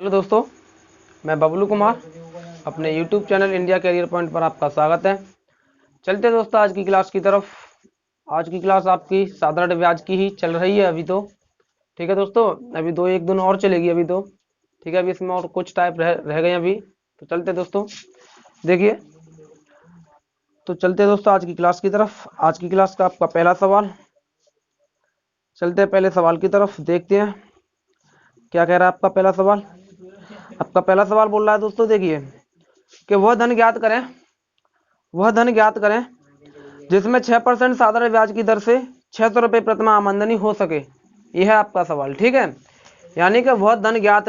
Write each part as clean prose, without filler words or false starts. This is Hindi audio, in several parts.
हेलो दोस्तों, मैं बबलू कुमार अपने YouTube channel India career point पर आपका स्वागत है। चलते दोस्तों आज की क्लास की तरफ। आज की क्लास आपकी साधारण ब्याज की ही चल रही है अभी तो। ठीक है दोस्तों, अभी एक दिन और चलेगी अभी तो। ठीक है, अभी इसमें और कुछ टाइप रह गए अभी तो। चलते दोस्तों, देखिए तो चलते दोस्तों आज की क्लास की तरफ। आज की क्लास का आपका पहला सवाल, चलते हैं पहले सवाल की तरफ, देखते हैं क्या कह रहा है आपका पहला सवाल। आपका पहला सवाल बोल रहा है दोस्तों, देखिए कि वह धन ज्ञात करें जिसमें 6% साधारण ब्याज की दर से 600 रुपये प्रतिमाह आमदनी हो सके। यह है आपका सवाल। ठीक है, यानी कि वह धन ज्ञात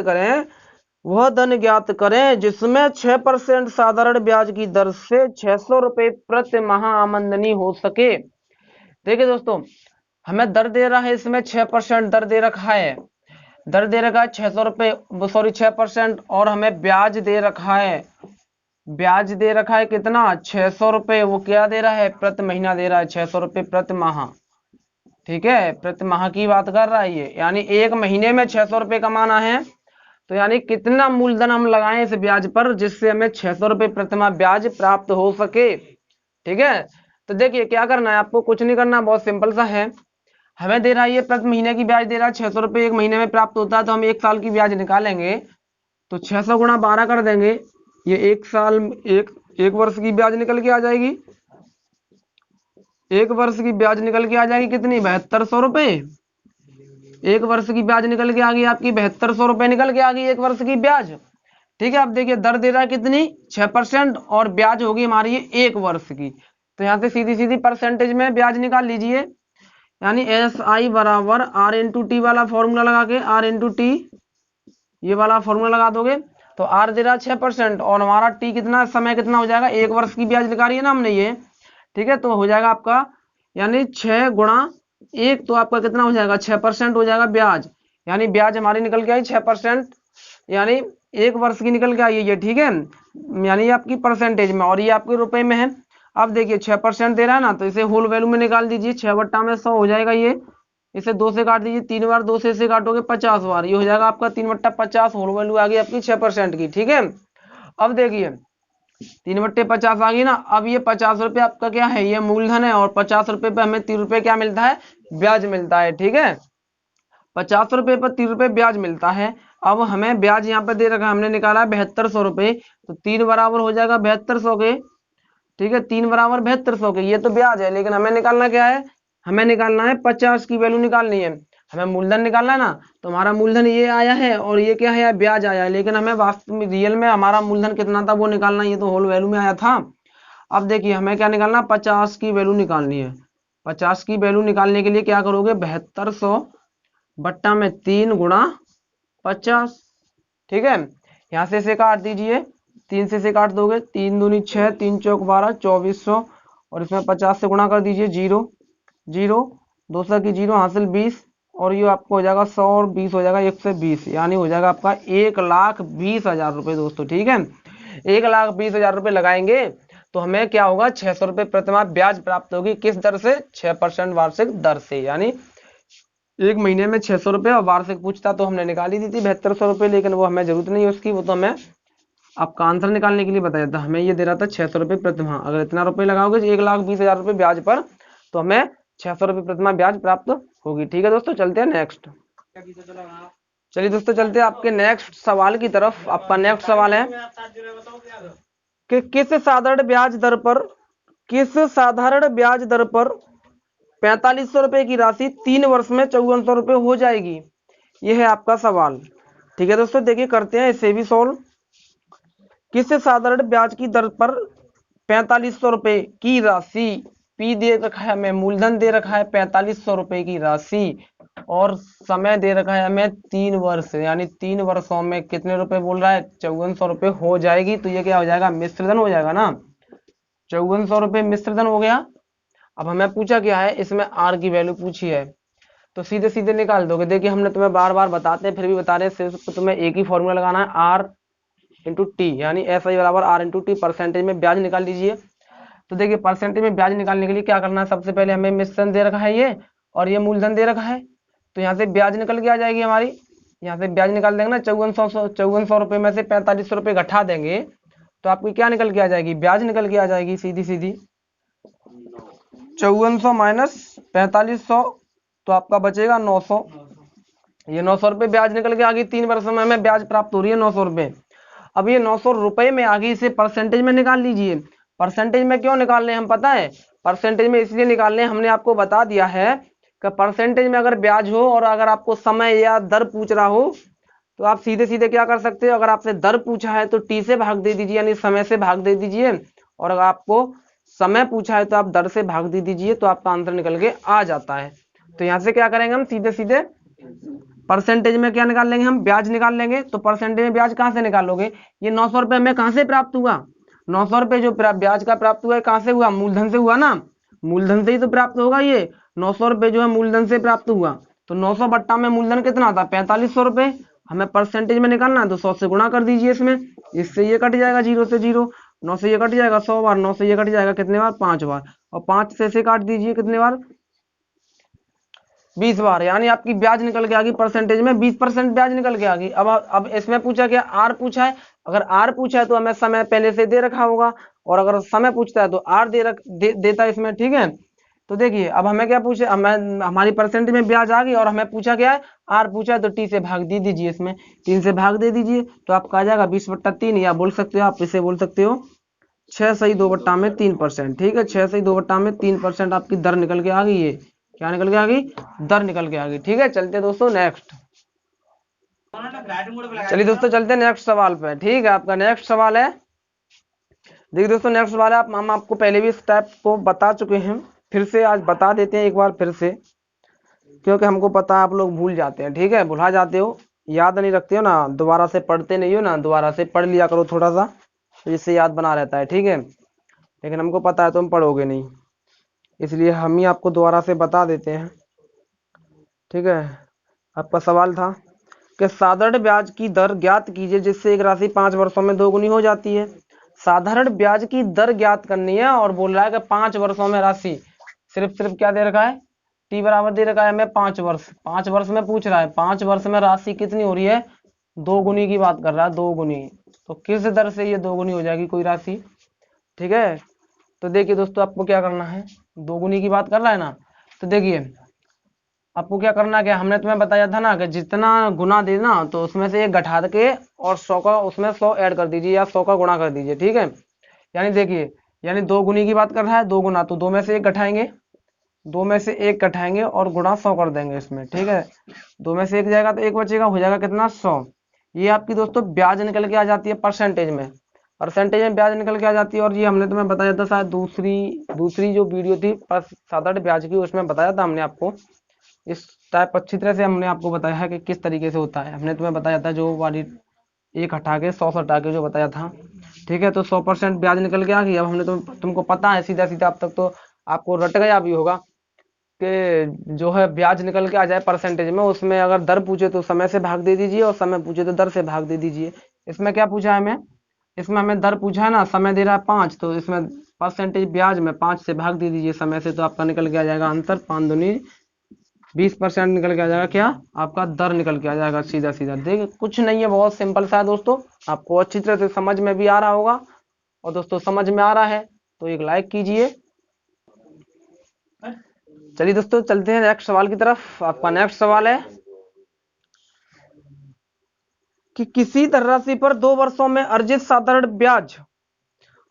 करें जिसमें 6% साधारण ब्याज की दर से 600 रुपये प्रति माह आमदनी हो सके। देखिए दोस्तों, हमें दर दे रहा है, इसमें 6% दर दे रखा है। दर दे रखा है 600 रुपये, सॉरी 6%, और हमें ब्याज दे रखा है। ब्याज दे रखा है कितना, 600 रुपये। वो क्या दे रहा है, प्रति महीना दे रहा है 600 रुपये प्रति माह। ठीक है, प्रति माह की बात कर रहा है ये, यानी एक महीने में 600 रुपये कमाना है। तो यानी कितना मूलधन हम लगाएं इस ब्याज पर जिससे हमें 600 रुपये प्रति माह ब्याज प्राप्त हो सके। ठीक है, तो देखिए क्या करना है आपको, कुछ नहीं करना, बहुत सिंपल सा है। हमें दे रहा है ये प्रति महीने की ब्याज दे रहा है 600 रुपये, एक महीने में प्राप्त होता है, तो हम एक साल की ब्याज निकालेंगे तो 600 गुणा 12 कर देंगे। ये एक साल एक वर्ष की ब्याज निकल के आ जाएगी। एक वर्ष की ब्याज निकल के आ जाएगी कितनी, 7200 रुपये। एक वर्ष की ब्याज निकल के आ गई आपकी 7200 रुपये निकल के आ गई एक वर्ष की ब्याज। ठीक है, अब देखिए दर दे रहा है कितनी, 6%, और ब्याज होगी हमारी ये एक वर्ष की। तो यहाँ से सीधी सीधी परसेंटेज में ब्याज निकाल लीजिए, यानी SI बराबर R/T वाला फॉर्मूला लगा के, R/T ये वाला फॉर्मूला लगा दोगे तो R दे रहा 6% और हमारा T कितना, समय कितना हो जाएगा, एक वर्ष की ब्याज निकाली है ना हमने ये। ठीक है, तो हो जाएगा आपका, यानी 6 गुणा 1, तो आपका कितना हो जाएगा, 6% हो जाएगा ब्याज। यानी ब्याज हमारी निकल के आई 6%, यानी एक वर्ष की निकल के आई है ये। ठीक है, यानी ये आपकी परसेंटेज में और ये आपके रुपए में है। अब देखिए 6% दे रहा है ना, तो इसे होल वैल्यू में निकाल दीजिए। 6/100 हो जाएगा ये। इसे 2 से काट दीजिए, 3 बार 2 से इसे काटोगे 50 बार, ये हो जाएगा आपका 3/50, होल वैल्यू आ गई आपकी 6% की। ठीक है, अब देखिए 3/50 आ गई ना। अब ये 50 रुपये आपका क्या है, ये मूलधन है, और 50 रुपये पे हमें 3 रुपये क्या मिलता है, ब्याज मिलता है। ठीक है, 50 रुपये पर 3 रुपये ब्याज मिलता है। अब हमें ब्याज यहाँ पे दे रखा है, हमने निकाला है 7200 रुपये, तो 3 बराबर हो जाएगा 7200 के। ठीक है, 3 बराबर 7200 के, ये तो ब्याज है, लेकिन हमें निकालना क्या है, हमें निकालना है 50 की वैल्यू निकालनी है। हमें मूलधन निकालना है ना, तो हमारा मूलधन ये आया है और ये क्या है, ब्याज आया है, लेकिन हमें वास्तव में रियल में हमारा मूलधन कितना था वो निकालना, ये तो होल वैल्यू में आया था। अब देखिए हमें क्या निकालना, 50 की वैल्यू निकालनी है। 50 की वैल्यू निकालने के लिए क्या करोगे, 7200 बट्टा में 3 गुणा 50। ठीक है, यहाँ से इसे काट दीजिए, 3 से काट दोगे, 3 दूनी 6, 3 चौक 12, 2400, और इसमें 50 से गुणा कर दीजिए, 0 0, 200 की 0 हासिल 20, और ये आपको हो जाएगा 100 और 20 हो जाएगा 120, यानी हो जाएगा आपका 1,20,000 रुपये दोस्तों। ठीक है, 1,20,000 रुपये लगाएंगे तो हमें क्या होगा, 600 रुपये प्रतिमाह ब्याज प्राप्त होगी। किस दर से, 6% वार्षिक दर से, यानी एक महीने में 600 रुपये, और वार्षिक पूछता तो हमने निकाल ही दी थी 7200 रुपये, लेकिन वो हमें जरूरत नहीं है उसकी, वो तो हमें आपका आंसर निकालने के लिए बताया था। हमें ये दे रहा था 600 रुपये प्रतिमाह। अगर इतना रुपये लगाओगे 1,20,000 रुपये ब्याज पर, तो हमें 600 रुपये प्रतिमाह ब्याज प्राप्त होगी। ठीक है दोस्तों, चलते हैं नेक्स्ट। चलिए दोस्तों, चलते हैं आपके नेक्स्ट सवाल की तरफ। आपका नेक्स्ट सवाल है कि किस साधारण ब्याज दर पर 4500 रुपये की राशि 3 वर्ष में 5400 रुपये हो जाएगी। यह है आपका सवाल। ठीक है दोस्तों, देखिए करते हैं इसे भी सॉल्व। किस साधारण ब्याज की दर पर 4500 रुपये की राशि, पी दे रखा है हमें, मूलधन दे रखा है 4500 रुपये की राशि, और समय दे रखा है हमें 3 वर्ष, यानी 3 वर्षों में कितने रुपए बोल रहा है, 5400 रुपये हो जाएगी। तो ये क्या हो जाएगा, मिश्रधन हो जाएगा ना, 5400 रुपये मिश्रधन हो गया। अब हमें पूछा क्या है, इसमें आर की वैल्यू पूछी है, तो सीधे सीधे निकाल दोगे। देखिए हमने तुम्हें बार बार बताते हैं, फिर भी बता रहे हैं, सिर्फ तुम्हें एक ही फॉर्मूला लगाना है, R/T, यानी SI बराबर R/T, परसेंटेज में ब्याज निकाल लीजिए। तो देखिए परसेंटेज में ब्याज निकालने के लिए क्या करना है, सबसे पहले हमें मिश्रण दे रखा है ये, और ये मूलधन दे रखा है, तो यहाँ से ब्याज निकल के आ जाएगी हमारी। यहाँ से ब्याज निकाल देंगे ना, 5400 रुपये में से 4500 रुपये घटा देंगे तो आपकी क्या निकल के आ जाएगी, ब्याज निकल के आ जाएगी सीधी सीधी। 5400 माइनस 4500 तो आपका बचेगा 900। ये 900 रुपये ब्याज निकल के आ गई, 3 वर्ष में हमें ब्याज प्राप्त हो रही है 900 रुपये। अब ये 900 रुपये में आ गई, इसे परसेंटेज में निकाल लीजिए। परसेंटेज में क्यों निकाल रहे हैं हम पता है, परसेंटेज में इसलिए निकाल रहे हैं, हमने आपको बता दिया है कि परसेंटेज में अगर ब्याज हो और अगर आपको समय या दर पूछ रहा हो तो आप सीधे सीधे क्या कर सकते हो, अगर आपसे दर पूछा है तो टी से भाग दे दीजिए, यानी समय से भाग दे दीजिए, और अगर आपको समय पूछा है तो आप दर से भाग दे दीजिए, तो आपका आंसर निकल के आ जाता है। तो यहाँ से क्या करेंगे हम, सीधे सीधे परसेंटेज में क्या निकाल लेंगे हम, ब्याज निकाल लेंगे। तो परसेंटेज में ब्याज कहाँ से निकालोगे, ये 900 रुपये हमें कहाँ से प्राप्त हुआ, 900 रुपये जो ब्याज का प्राप्त हुआ है कहाँ से हुआ, मूलधन से हुआ ना, मूलधन से ही तो प्राप्त होगा। ये 900 रुपये जो है मूलधन से प्राप्त हुआ, तो 900 बट्टा में मूलधन कितना था, 4500 रुपये। हमें परसेंटेज में निकालना है तो 100 से गुणा कर दीजिए इसमें, इससे ये कट जाएगा 0 से 0, 9 से ये कट जाएगा 100 बार, 9 से ये कट जाएगा कितने बार, 5 बार, और 5 से काट दीजिए कितने बार, 20 बार, यानी आपकी ब्याज निकल के आ गई परसेंटेज में 20% ब्याज निकल के आ गई। अब इसमें पूछा क्या, आर पूछा है, अगर आर पूछा है तो हमें समय पहले से दे रखा होगा, और अगर समय पूछता है तो आर देता है इसमें, ठीक है। तो देखिए अब हमें क्या पूछे, हमारी परसेंटेज में ब्याज आ गई और हमें पूछा क्या है, आर पूछा है, तो टी से भाग दे दीजिए, इसमें 3 से भाग दे दीजिए तो आपका आ जाएगा 20/3, या बोल सकते हो आप इसे बोल सकते हो 6 सही 2 बट्टा में 3%, ठीक है। 6 सही 2 बट्टा में 3% आपकी दर निकल के आ गई है, क्या निकल के आ गई, दर निकल के आ गई, ठीक है। चलते दोस्तों नेक्स्ट, चलिए दोस्तों चलते नेक्स्ट सवाल पे, ठीक है। आपका नेक्स्ट सवाल है, देखिए दोस्तों नेक्स्ट सवाल है, हम आपको पहले भी इस टाइप को बता चुके हैं, फिर से आज बता देते हैं एक बार फिर से, क्योंकि हमको पता है आप लोग भूल जाते हैं, ठीक है, भुला जाते हो, याद नहीं रखते हो ना, दोबारा से पढ़ते नहीं हो ना, दोबारा से पढ़ लिया करो थोड़ा सा, तो इससे याद बना रहता है, ठीक है। लेकिन हमको पता है तुम पढ़ोगे नहीं, इसलिए हम ही आपको दोबारा से बता देते हैं, ठीक है। आपका सवाल था कि साधारण ब्याज की दर ज्ञात कीजिए जिससे एक राशि 5 वर्षों में 2 गुनी हो जाती है। साधारण ब्याज की दर ज्ञात करनी है और बोल रहा है कि 5 वर्षों में राशि, सिर्फ क्या दे रखा है, टी बराबर दे रखा है हमें 5 वर्ष, 5 वर्ष में पूछ रहा है 5 वर्ष में राशि कितनी हो रही है, 2 गुनी की बात कर रहा है, 2 गुनी। तो किस दर से ये 2 गुनी हो जाएगी कोई राशि, ठीक है। तो देखिए दोस्तों आपको क्या करना है, 2 गुनी की बात कर रहा है ना, तो देखिए आपको क्या करना है, हमने तुम्हें बताया था ना कि जितना गुना देना तो उसमें से एक घटा के और 100 का उसमें 100 ऐड कर दीजिए या 100 का गुणा कर दीजिए, ठीक है। यानी देखिए, यानी 2 गुनी की बात कर रहा है, 2 गुना तो 2 में से 1 घटाएंगे, 2 में से 1 घटाएंगे और गुणा 100 कर देंगे इसमें, ठीक है। 2 में से 1 जाएगा तो 1 बचेगा, हो जाएगा कितना, 100। ये आपकी दोस्तों ब्याज निकल के आ जाती है परसेंटेज में, परसेंटेज में ब्याज निकल के आ जाती है। और ये हमने तुम्हें बताया था शायद दूसरी जो वीडियो थी साधारण ब्याज की, उसमें बताया था हमने आपको, इस टाइप अच्छी तरह से हमने आपको बताया है कि किस तरीके से होता है। हमने तुम्हें बताया था जो वाली 1 हटा के 100 हटा के जो बताया था, ठीक है। तो 100% ब्याज निकल के आ गई। अब हमने तुमको पता है सीधा सीधा, अब तक तो आपको रट गया भी होगा कि जो है ब्याज निकल के आ जाए परसेंटेज में, उसमें अगर दर पूछे तो समय से भाग दे दीजिए और समय पूछे तो दर से भाग दे दीजिए। इसमें क्या पूछा है हमें, इसमें हमें दर पूछा है ना, समय दे रहा है 5, तो इसमें परसेंटेज ब्याज में 5 से भाग दे दीजिए समय से, तो आपका निकल के आ जाएगा आंसर 5 दूनी 20% निकल के आ जाएगा, क्या आपका दर निकल के आ जाएगा सीधा सीधा। देखिए कुछ नहीं है, बहुत सिंपल सा है दोस्तों, आपको अच्छी तरह से समझ में भी आ रहा होगा। और दोस्तों समझ में आ रहा है तो एक लाइक कीजिए। चलिए दोस्तों चलते हैं नेक्स्ट सवाल की तरफ। आपका नेक्स्ट सवाल है कि किसी धनराशि पर 2 वर्षों में अर्जित साधारण ब्याज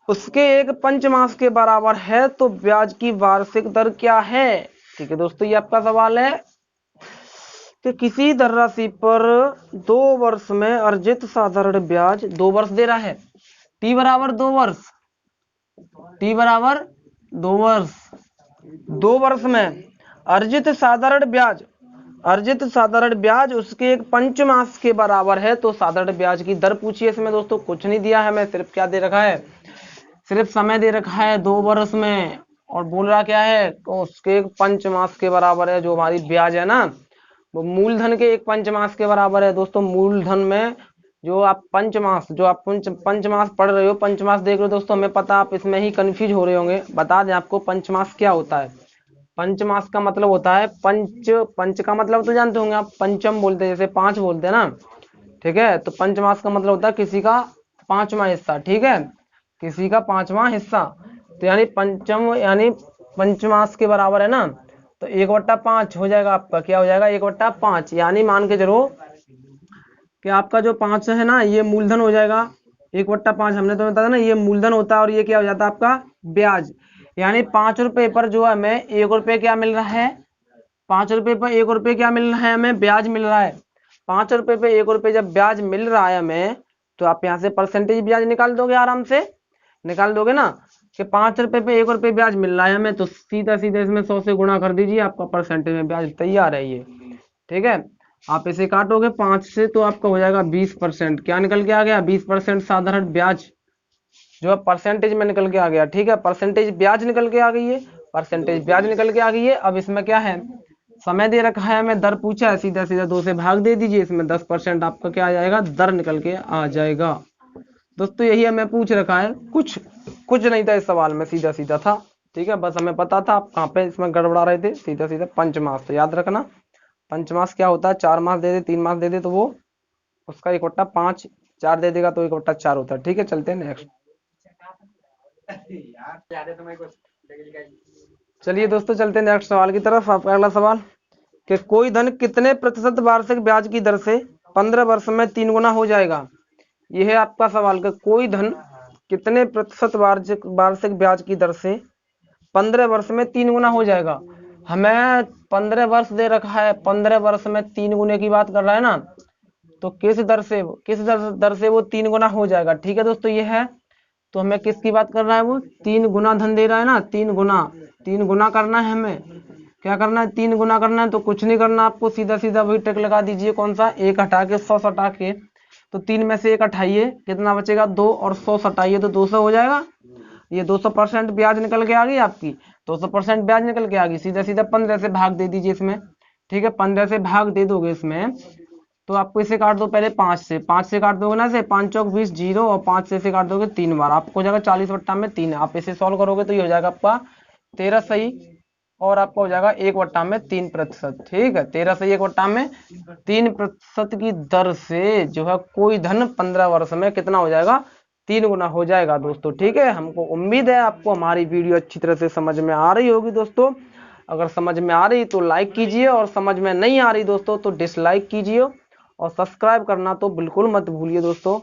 उसके एक पंचमास के बराबर है तो ब्याज की वार्षिक दर क्या है। ठीक है दोस्तों, ये आपका सवाल है कि किसी धनराशि पर 2 वर्ष में अर्जित साधारण ब्याज 2 वर्ष दे रहा है, टी बराबर 2 वर्ष, टी बराबर 2 वर्ष, 2 वर्ष में अर्जित साधारण ब्याज उसके एक पंचमास के बराबर है तो साधारण ब्याज की दर पूछिए। इसमें दोस्तों कुछ नहीं दिया है, हमें सिर्फ क्या दे रखा है, सिर्फ समय दे रखा है 2 वर्ष में, और बोल रहा क्या है तो उसके एक पंचमास के बराबर है। जो हमारी ब्याज है ना वो मूलधन के एक पंचमास के बराबर है। दोस्तों मूलधन में जो आप पंचमास पंचमास पढ़ रहे हो, पंचमास देख रहे हो दोस्तों, हमें पता आप इसमें ही कंफ्यूज हो रहे होंगे। बता दें आपको पंचमास क्या होता है। पंचमास का मतलब होता है पंच का मतलब तो जानते होंगे आप, पंचम बोलते हैं, जैसे 5 बोलते हैं ना, ठीक है। तो पंचमास का मतलब होता है किसी का 5वां हिस्सा, ठीक है, किसी का 5वां हिस्सा। तो यानी पंचम यानी पंचमास के बराबर है ना, तो 1/5 हो जाएगा आपका, क्या हो जाएगा 1/5, यानी मान के चलो कि आपका जो 5 है ना ये मूलधन हो जाएगा। 1/5 हमने तो बताया ना ये मूलधन होता है, और ये क्या हो जाता है आपका ब्याज। यानी 5 रुपए पर जो है हमें 1 रुपए क्या मिल रहा है, 5 रुपए पर 1 रुपए क्या मिल रहा है, हमें ब्याज मिल रहा है। 5 रुपए पे 1 रुपए जब ब्याज मिल रहा है हमें, तो आप यहाँ से परसेंटेज ब्याज निकाल दोगे, आराम से निकाल दोगे ना, कि 5 रुपए पे 1 रुपए ब्याज मिल रहा है हमें, तो सीधा सीधा इसमें 100 से गुणा कर दीजिए, आपका परसेंटेज में ब्याज तैयार है ये, ठीक है। आप इसे काटोगे 5 से तो आपका हो जाएगा 20%, क्या निकल के आ गया 20% साधारण ब्याज जो है परसेंटेज में निकल के आ गया, ठीक है। परसेंटेज ब्याज निकल के आ गई है, परसेंटेज ब्याज निकल के आ गई है। अब इसमें क्या है, समय दे रखा है हमें, दर पूछा है, सीधा सीधा 2 से भाग दे दीजिए, इसमें 10% आपका क्या आ जाएगा, दर निकल के आ जाएगा। दोस्तों यही हमें पूछ रखा है, कुछ कुछ नहीं था इस सवाल में, सीधा सीधा था, ठीक है। बस हमें पता था आप कहाँ पे इसमें गड़बड़ा रहे थे, सीधा सीधा पंचमास। तो याद रखना पंचमास क्या होता है, 4 मास दे दे 3 मास दे दे तो वो उसका 1/5, 4 दे देगा तो 1/4 होता है, ठीक है। चलते हैं नेक्स्ट। चलिए दोस्तों चलते हैं नेक्स्ट सवाल की तरफ। आपका अगला सवाल कि कोई धन कितने प्रतिशत वार्षिक ब्याज की दर से 15 वर्ष में 3 गुना हो जाएगा। यह है आपका सवाल कि कोई धन कितने प्रतिशत वार्षिक ब्याज की दर से 15 वर्ष में 3 गुना हो जाएगा। हमें 15 वर्ष दे रखा है, 15 वर्ष में 3 गुने की बात कर रहा है ना, तो किस दर से वो 3 गुना हो जाएगा, ठीक है दोस्तों। ये है तो हमें किसकी बात कर रहा है, वो 3 गुना धन दे रहा है ना, 3 गुना करना है हमें, क्या करना है 3 गुना करना है। तो कुछ नहीं करना आपको, सीधा सीधा वही ट्रिक लगा दीजिए, कौन सा, 1 हटा के 100 हटा के, तो 3 में से 1 हटाइए कितना बचेगा 2, और 100 हटाइए तो 200 हो जाएगा। ये 200% ब्याज निकल के आ गई आपकी, 200% ब्याज निकल के आ गई। सीधा सीधा 15 से भाग दे दीजिए इसमें, ठीक है। 15 से भाग दे दोगे इसमें तो आपको इसे काट दो पहले 5 से काट दोगे ना, से 5 चौक 20 0, और 5 से इसे काट दोगे 3 बार, आपको हो जाएगा 40/3। आप इसे सॉल्व करोगे तो ये हो जाएगा आपका 13 सही, और आपका हो जाएगा 1/3%, ठीक है। 13 सही 1/3% की दर से जो है कोई धन 15 वर्ष में कितना हो जाएगा, 3 गुना हो जाएगा दोस्तों, ठीक है। हमको उम्मीद है आपको हमारी वीडियो अच्छी तरह से समझ में आ रही होगी दोस्तों। अगर समझ में आ रही तो लाइक कीजिए, और समझ में नहीं आ रही दोस्तों तो डिसलाइक कीजिए, और सब्सक्राइब करना तो बिल्कुल मत भूलिए दोस्तों।